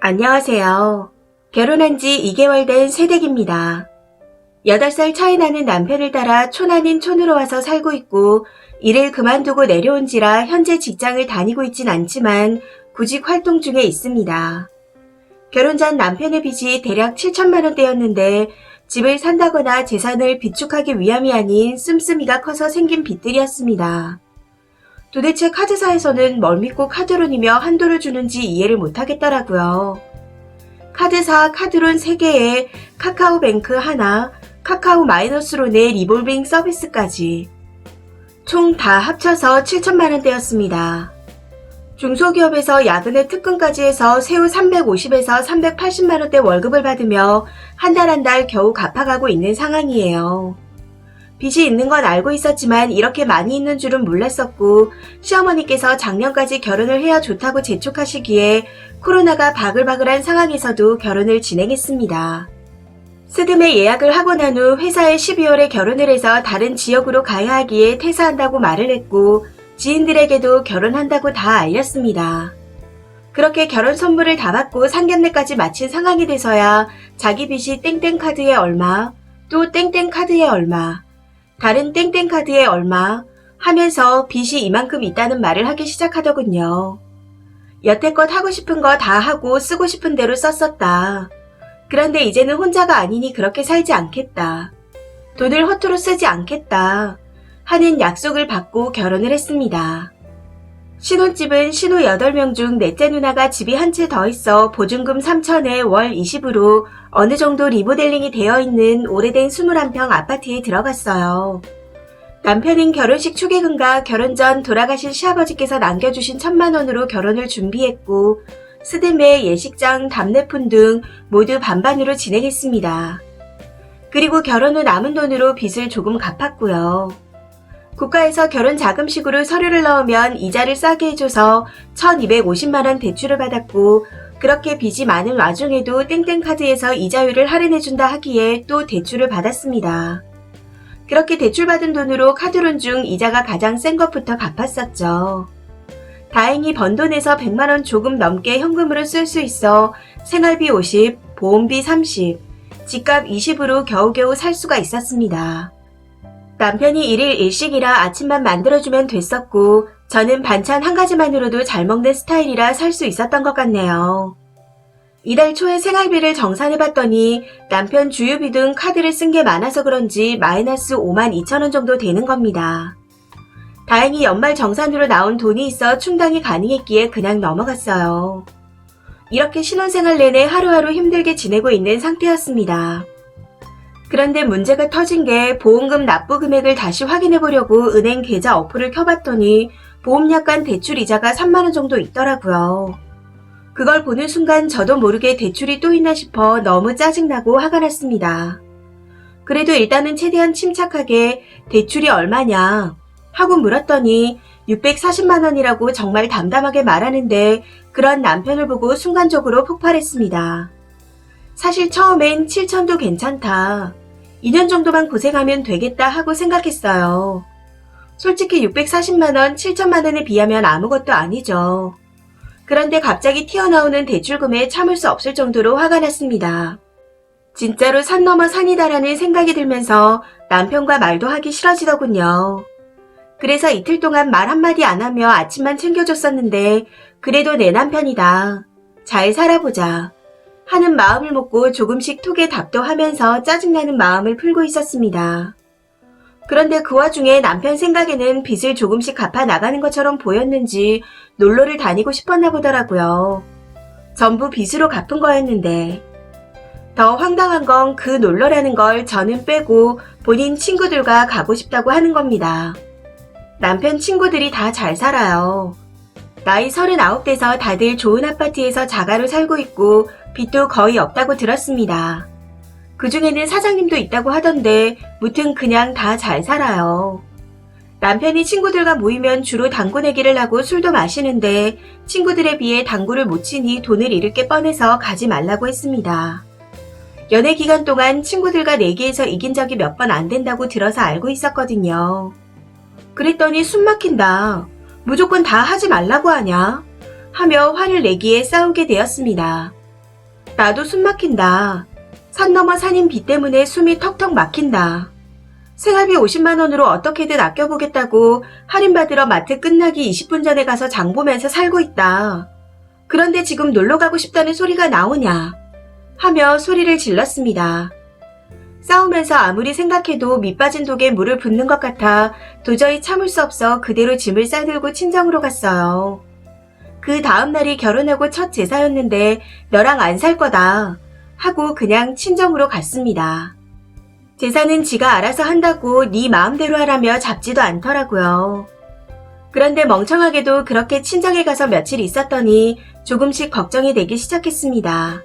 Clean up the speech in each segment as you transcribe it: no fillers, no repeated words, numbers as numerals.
안녕하세요. 결혼한 지 2개월 된 새댁입니다. 8살 차이 나는 남편을 따라 촌 아닌 촌으로 와서 살고 있고 일을 그만두고 내려온지라 현재 직장을 다니고 있진 않지만 구직 활동 중에 있습니다. 결혼 전 남편의 빚이 대략 7천만 원대였는데 집을 산다거나 재산을 비축하기 위함이 아닌 씀씀이가 커서 생긴 빚들이었습니다. 도대체 카드사에서는 뭘 믿고 카드론이며 한도를 주는지 이해를 못하겠더라고요. 카드사 카드론 3개에 카카오뱅크 하나, 카카오 마이너스론의 리볼빙 서비스까지 총 다 합쳐서 7천만 원대였습니다. 중소기업에서 야근의 특근까지 해서 세후 350에서 380만 원대 월급을 받으며 한 달 한 달 겨우 갚아가고 있는 상황이에요. 빚이 있는 건 알고 있었지만 이렇게 많이 있는 줄은 몰랐었고 시어머니께서 작년까지 결혼을 해야 좋다고 재촉하시기에 코로나가 바글바글한 상황에서도 결혼을 진행했습니다. 스드메 예약을 하고 난 후 회사에 12월에 결혼을 해서 다른 지역으로 가야 하기에 퇴사한다고 말을 했고 지인들에게도 결혼한다고 다 알렸습니다. 그렇게 결혼 선물을 다 받고 상견례까지 마친 상황이 돼서야 자기 빚이 땡땡카드에 얼마, 또 땡땡카드에 얼마, 다른 땡땡카드에 얼마 하면서 빚이 이만큼 있다는 말을 하기 시작하더군요. 여태껏 하고 싶은 거 다 하고 쓰고 싶은 대로 썼었다. 그런데 이제는 혼자가 아니니 그렇게 살지 않겠다. 돈을 허투루 쓰지 않겠다. 하는 약속을 받고 결혼을 했습니다. 신혼집은 신호 8명 중 넷째 누나가 집이 한 채 더 있어 보증금 3천에 월 20으로 어느 정도 리모델링이 되어 있는 오래된 21평 아파트에 들어갔어요. 남편은 결혼식 축의금과 결혼 전 돌아가신 시아버지께서 남겨주신 1,000만 원으로 결혼을 준비했고 스드메, 예식장, 답례품 등 모두 반반으로 진행했습니다. 그리고 결혼 후 남은 돈으로 빚을 조금 갚았고요. 국가에서 결혼 자금식으로 서류를 넣으면 이자를 싸게 해줘서 1,250만 원 대출을 받았고 그렇게 빚이 많은 와중에도 땡땡카드에서 이자율을 할인해준다 하기에 또 대출을 받았습니다. 그렇게 대출받은 돈으로 카드론 중 이자가 가장 센 것부터 갚았었죠. 다행히 번 돈에서 100만 원 조금 넘게 현금으로 쓸 수 있어 생활비 50, 보험비 30, 집값 20으로 겨우겨우 살 수가 있었습니다. 남편이 일일 일식이라 아침만 만들어주면 됐었고 저는 반찬 한 가지만으로도 잘 먹는 스타일이라 살 수 있었던 것 같네요. 이달 초에 생활비를 정산해봤더니 남편 주유비 등 카드를 쓴 게 많아서 그런지 마이너스 5만 2천 원 정도 되는 겁니다. 다행히 연말 정산으로 나온 돈이 있어 충당이 가능했기에 그냥 넘어갔어요. 이렇게 신혼생활 내내 하루하루 힘들게 지내고 있는 상태였습니다. 그런데 문제가 터진 게 보험금 납부 금액을 다시 확인해 보려고 은행 계좌 어플을 켜봤더니 보험약관 대출 이자가 3만 원 정도 있더라고요. 그걸 보는 순간 저도 모르게 대출이 또 있나 싶어 너무 짜증나고 화가 났습니다. 그래도 일단은 최대한 침착하게 대출이 얼마냐 하고 물었더니 640만 원이라고 정말 담담하게 말하는데 그런 남편을 보고 순간적으로 폭발했습니다. 사실 처음엔 7천도 괜찮다. 2년 정도만 고생하면 되겠다 하고 생각했어요. 솔직히 640만 원, 7천만 원에 비하면 아무것도 아니죠. 그런데 갑자기 튀어나오는 대출금에 참을 수 없을 정도로 화가 났습니다. 진짜로 산 넘어 산이다라는 생각이 들면서 남편과 말도 하기 싫어지더군요. 그래서 이틀 동안 말 한마디 안 하며 아침만 챙겨줬었는데 그래도 내 남편이다. 잘 살아보자. 하는 마음을 먹고 조금씩 톡에 답도 하면서 짜증나는 마음을 풀고 있었습니다. 그런데 그 와중에 남편 생각에는 빚을 조금씩 갚아 나가는 것처럼 보였는지 놀러를 다니고 싶었나 보더라고요. 전부 빚으로 갚은 거였는데. 더 황당한 건 그 놀러라는 걸 저는 빼고 본인 친구들과 가고 싶다고 하는 겁니다. 남편 친구들이 다 잘 살아요. 나이 39 돼서 다들 좋은 아파트에서 자가로 살고 있고 빚도 거의 없다고 들었습니다. 그 중에는 사장님도 있다고 하던데 무튼 그냥 다 잘 살아요. 남편이 친구들과 모이면 주로 당구 내기를 하고 술도 마시는데 친구들에 비해 당구를 못 치니 돈을 잃을 게 뻔해서 가지 말라고 했습니다. 연애 기간 동안 친구들과 내기에서 이긴 적이 몇 번 안 된다고 들어서 알고 있었거든요. 그랬더니 숨 막힌다. 무조건 다 하지 말라고 하냐? 하며 화를 내기에 싸우게 되었습니다. 나도 숨 막힌다. 산 넘어 산인 비 때문에 숨이 턱턱 막힌다. 생활비 50만 원으로 어떻게든 아껴보겠다고 할인받으러 마트 끝나기 20분 전에 가서 장 보면서 살고 있다. 그런데 지금 놀러 가고 싶다는 소리가 나오냐? 하며 소리를 질렀습니다. 싸우면서 아무리 생각해도 밑빠진 독에 물을 붓는 것 같아 도저히 참을 수 없어 그대로 짐을 싸들고 친정으로 갔어요. 그 다음 날이 결혼하고 첫 제사였는데 너랑 안 살 거다 하고 그냥 친정으로 갔습니다. 제사는 지가 알아서 한다고 네 마음대로 하라며 잡지도 않더라고요. 그런데 멍청하게도 그렇게 친정에 가서 며칠 있었더니 조금씩 걱정이 되기 시작했습니다.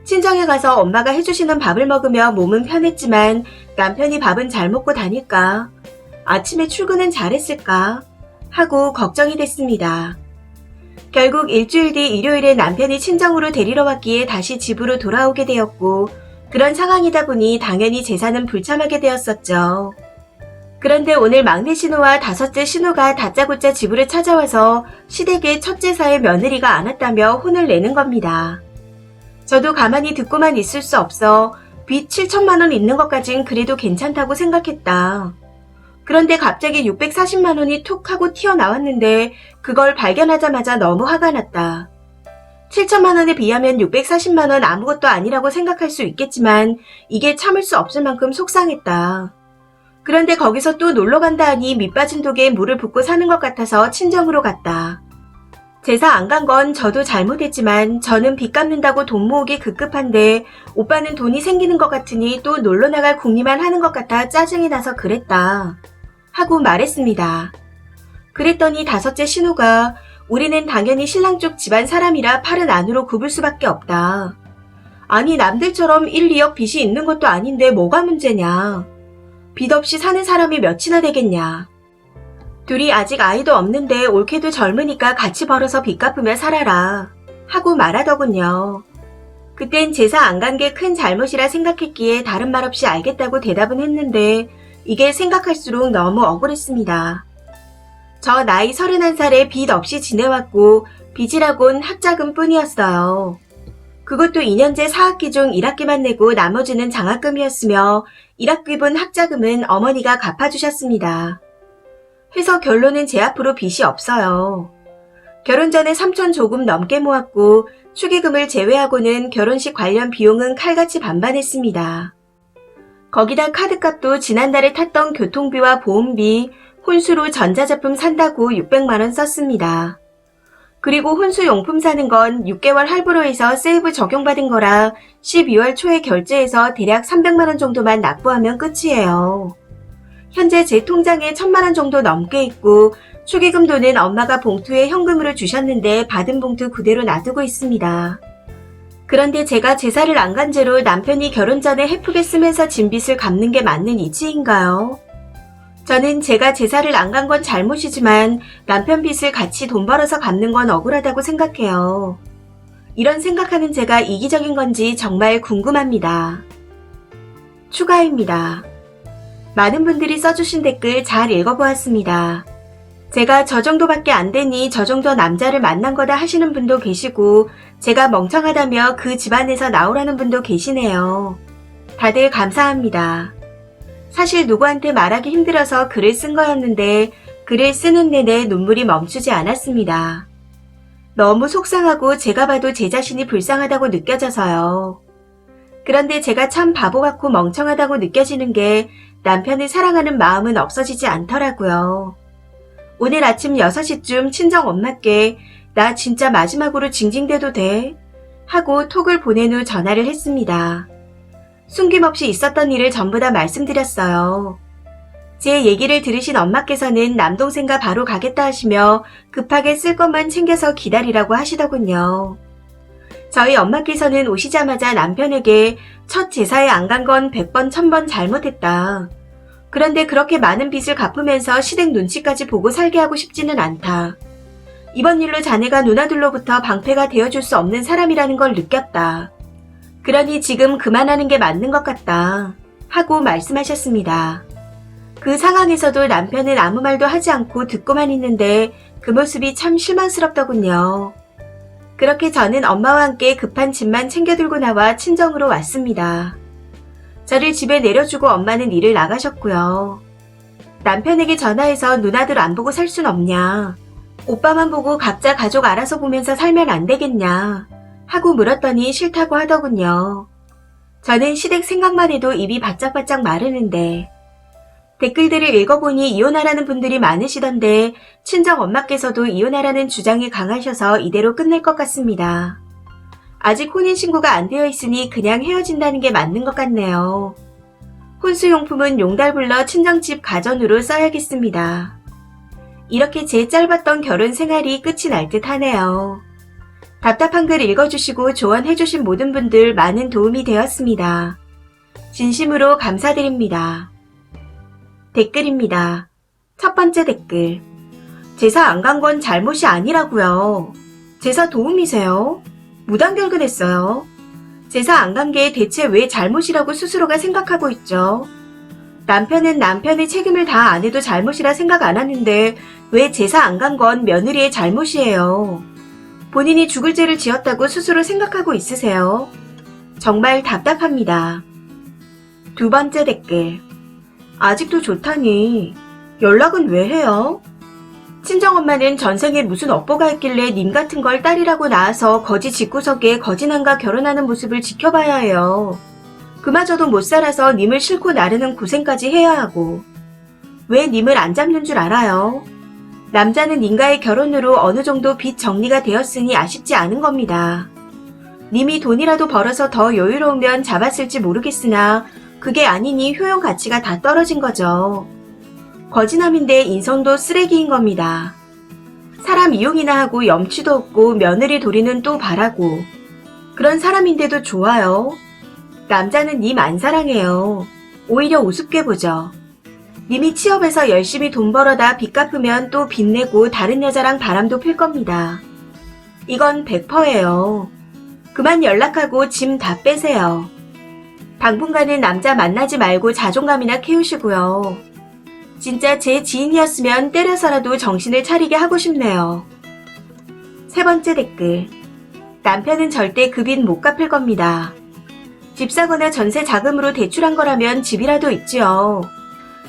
친정에 가서 엄마가 해주시는 밥을 먹으며 몸은 편했지만 남편이 밥은 잘 먹고 다닐까? 아침에 출근은 잘했을까? 하고 걱정이 됐습니다. 결국 일주일 뒤 일요일에 남편이 친정으로 데리러 왔기에 다시 집으로 돌아오게 되었고 그런 상황이다 보니 당연히 제사는 불참하게 되었었죠. 그런데 오늘 막내 신우와 다섯째 신우가 다짜고짜 집으로 찾아와서 시댁의 첫 제사에 며느리가 안 왔다며 혼을 내는 겁니다. 저도 가만히 듣고만 있을 수 없어 빚 7천만 원 있는 것까진 그래도 괜찮다고 생각했다. 그런데 갑자기 640만 원이 툭 하고 튀어나왔는데 그걸 발견하자마자 너무 화가 났다. 7천만 원에 비하면 640만 원 아무것도 아니라고 생각할 수 있겠지만 이게 참을 수 없을 만큼 속상했다. 그런데 거기서 또 놀러 간다 하니 밑빠진 독에 물을 붓고 사는 것 같아서 친정으로 갔다. 제사 안 간 건 저도 잘못했지만 저는 빚 갚는다고 돈 모으기 급급한데 오빠는 돈이 생기는 것 같으니 또 놀러 나갈 궁리만 하는 것 같아 짜증이 나서 그랬다. 하고 말했습니다. 그랬더니 다섯째 신우가 우리는 당연히 신랑 쪽 집안 사람이라 팔은 안으로 굽을 수밖에 없다. 아니 남들처럼 1, 2억 빚이 있는 것도 아닌데 뭐가 문제냐. 빚 없이 사는 사람이 몇이나 되겠냐. 둘이 아직 아이도 없는데 올케도 젊으니까 같이 벌어서 빚 갚으며 살아라. 하고 말하더군요. 그땐 제사 안 간 게 큰 잘못이라 생각했기에 다른 말 없이 알겠다고 대답은 했는데 이게 생각할수록 너무 억울했습니다. 저 나이 31살에 빚 없이 지내왔고 빚이라곤 학자금 뿐이었어요. 그것도 2년제 4학기 중 1학기만 내고 나머지는 장학금이었으며 1학기분 학자금은 어머니가 갚아주셨습니다. 해서 결론은 제 앞으로 빚이 없어요. 결혼 전에 3천 조금 넘게 모았고 축의금을 제외하고는 결혼식 관련 비용은 칼같이 반반했습니다. 거기다 카드값도 지난달에 탔던 교통비와 보험비, 혼수로 전자제품 산다고 600만 원 썼습니다. 그리고 혼수 용품 사는 건 6개월 할부로 해서 세이브 적용받은 거라 12월 초에 결제해서 대략 300만 원 정도만 납부하면 끝이에요. 현재 제 통장에 1000만 원 정도 넘게 있고 축의금 돈은 엄마가 봉투에 현금으로 주셨는데 받은 봉투 그대로 놔두고 있습니다. 그런데 제가 제사를 안 간 죄로 남편이 결혼 전에 헤프게 쓰면서 진 빚을 갚는 게 맞는 이치인가요? 저는 제가 제사를 안 간 건 잘못이지만 남편 빚을 같이 돈 벌어서 갚는 건 억울하다고 생각해요. 이런 생각하는 제가 이기적인 건지 정말 궁금합니다. 추가입니다. 많은 분들이 써주신 댓글 잘 읽어보았습니다. 제가 저 정도밖에 안 되니 저 정도 남자를 만난 거다 하시는 분도 계시고 제가 멍청하다며 그 집안에서 나오라는 분도 계시네요. 다들 감사합니다. 사실 누구한테 말하기 힘들어서 글을 쓴 거였는데 글을 쓰는 내내 눈물이 멈추지 않았습니다. 너무 속상하고 제가 봐도 제 자신이 불쌍하다고 느껴져서요. 그런데 제가 참 바보 같고 멍청하다고 느껴지는 게 남편을 사랑하는 마음은 없어지지 않더라고요. 오늘 아침 6시쯤 친정 엄마께 나 진짜 마지막으로 징징대도 돼? 하고 톡을 보낸 후 전화를 했습니다. 숨김없이 있었던 일을 전부 다 말씀드렸어요. 제 얘기를 들으신 엄마께서는 남동생과 바로 가겠다 하시며 급하게 쓸 것만 챙겨서 기다리라고 하시더군요. 저희 엄마께서는 오시자마자 남편에게 첫 제사에 안 간 건 100번 1000번 잘못했다. 그런데 그렇게 많은 빚을 갚으면서 시댁 눈치까지 보고 살게 하고 싶지는 않다. 이번 일로 자네가 누나들로부터 방패가 되어줄 수 없는 사람이라는 걸 느꼈다. 그러니 지금 그만하는 게 맞는 것 같다. 하고 말씀하셨습니다. 그 상황에서도 남편은 아무 말도 하지 않고 듣고만 있는데 그 모습이 참 실망스럽더군요. 그렇게 저는 엄마와 함께 급한 짐만 챙겨 들고 나와 친정으로 왔습니다. 저를 집에 내려주고 엄마는 일을 나가셨고요. 남편에게 전화해서 누나들 안 보고 살 순 없냐. 오빠만 보고 각자 가족 알아서 보면서 살면 안 되겠냐 하고 물었더니 싫다고 하더군요. 저는 시댁 생각만 해도 입이 바짝바짝 마르는데 댓글들을 읽어보니 이혼하라는 분들이 많으시던데 친정 엄마께서도 이혼하라는 주장이 강하셔서 이대로 끝낼 것 같습니다. 아직 혼인신고가 안 되어 있으니 그냥 헤어진다는 게 맞는 것 같네요. 혼수용품은 용달불러 친정집 가전으로 써야겠습니다. 이렇게 제 짧았던 결혼 생활이 끝이 날 듯 하네요. 답답한 글 읽어주시고 조언해주신 모든 분들 많은 도움이 되었습니다. 진심으로 감사드립니다. 댓글입니다. 첫 번째 댓글. 제사 안 간 건 잘못이 아니라고요. 제사 도움이세요? 무단결근했어요. 제사 안 간 게 대체 왜 잘못이라고 스스로가 생각하고 있죠? 남편은 남편의 책임을 다 안 해도 잘못이라 생각 안 하는데 왜 제사 안 간 건 며느리의 잘못이에요? 본인이 죽을 죄를 지었다고 스스로 생각하고 있으세요? 정말 답답합니다. 두 번째 댓글. 아직도 좋다니. 연락은 왜 해요? 친정엄마는 전생에 무슨 업보가 있길래 님 같은 걸 딸이라고 낳아서 거지 집구석에 거지남과 결혼하는 모습을 지켜봐야 해요. 그마저도 못 살아서 님을 싣고 나르는 고생까지 해야 하고. 왜 님을 안 잡는 줄 알아요? 남자는 님과의 결혼으로 어느 정도 빚 정리가 되었으니 아쉽지 않은 겁니다. 님이 돈이라도 벌어서 더 여유로우면 잡았을지 모르겠으나 그게 아니니 효용 가치가 다 떨어진 거죠. 거지남인데 인성도 쓰레기인 겁니다. 사람 이용이나 하고 염치도 없고 며느리 도리는 또 바라고. 그런 사람인데도 좋아요. 남자는 님 안 사랑해요. 오히려 우습게 보죠. 님이 취업해서 열심히 돈 벌어다 빚 갚으면 또 빚 내고 다른 여자랑 바람도 필 겁니다. 이건 100%예요. 그만 연락하고 짐 다 빼세요. 당분간은 남자 만나지 말고 자존감이나 키우시고요. 진짜 제 지인이었으면 때려서라도 정신을 차리게 하고 싶네요. 세 번째 댓글. 남편은 절대 그 빚 못 갚을 겁니다. 집 사거나 전세 자금으로 대출한 거라면 집이라도 있지요.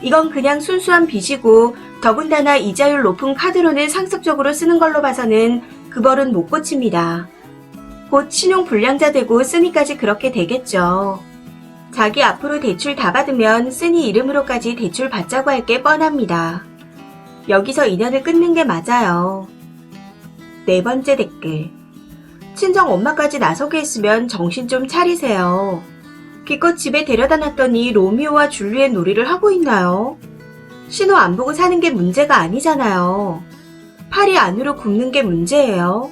이건 그냥 순수한 빚이고 더군다나 이자율 높은 카드론을 상습적으로 쓰는 걸로 봐서는 그 벌은 못 고칩니다. 곧 신용 불량자 되고 쓰니까지 그렇게 되겠죠. 자기 앞으로 대출 다 받으면 쓰니 이름으로까지 대출 받자고 할 게 뻔합니다. 여기서 인연을 끊는 게 맞아요. 네 번째 댓글. 친정 엄마까지 나서게 했으면 정신 좀 차리세요. 기껏 집에 데려다 놨더니 로미오와 줄리엣 놀이를 하고 있나요? 신호 안 보고 사는 게 문제가 아니잖아요. 팔이 안으로 굽는 게 문제예요.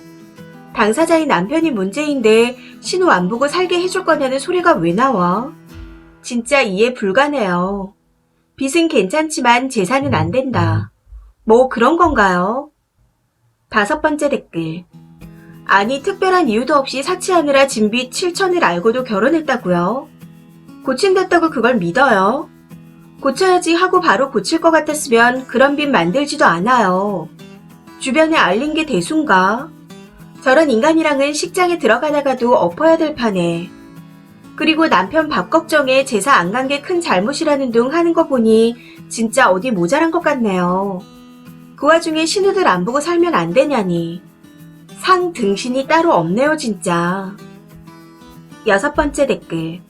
당사자인 남편이 문제인데 신호 안 보고 살게 해줄 거냐는 소리가 왜 나와? 진짜 이해 불가네요. 빚은 괜찮지만 재산은 안 된다. 뭐 그런 건가요? 다섯 번째 댓글. 아니 특별한 이유도 없이 사치하느라 진빚 7천을 알고도 결혼했다고요? 고친댔다고 그걸 믿어요? 고쳐야지 하고 바로 고칠 것 같았으면 그런 빚 만들지도 않아요. 주변에 알린 게 대수인가? 저런 인간이랑은 식장에 들어가다가도 엎어야 될 판에. 그리고 남편 밥 걱정에 제사 안 간 게 큰 잘못이라는 둥 하는 거 보니 진짜 어디 모자란 것 같네요. 그 와중에 신우들 안 보고 살면 안 되냐니. 상 등신이 따로 없네요 진짜. 여섯 번째 댓글.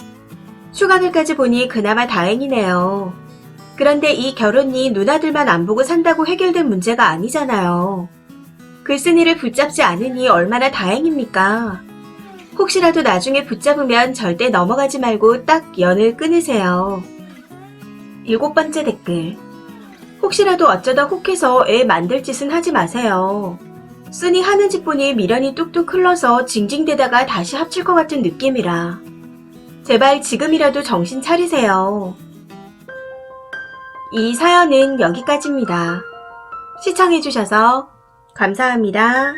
추가글까지 보니 그나마 다행이네요. 그런데 이 결혼이 누나들만 안 보고 산다고 해결된 문제가 아니잖아요. 글쓴이를 붙잡지 않으니 얼마나 다행입니까? 혹시라도 나중에 붙잡으면 절대 넘어가지 말고 딱 연을 끊으세요. 일곱 번째 댓글. 혹시라도 어쩌다 혹해서 애 만들 짓은 하지 마세요. 쓰니 하는 짓 보니 미련이 뚝뚝 흘러서 징징대다가 다시 합칠 것 같은 느낌이라. 제발 지금이라도 정신 차리세요. 이 사연은 여기까지입니다. 시청해주셔서 감사합니다.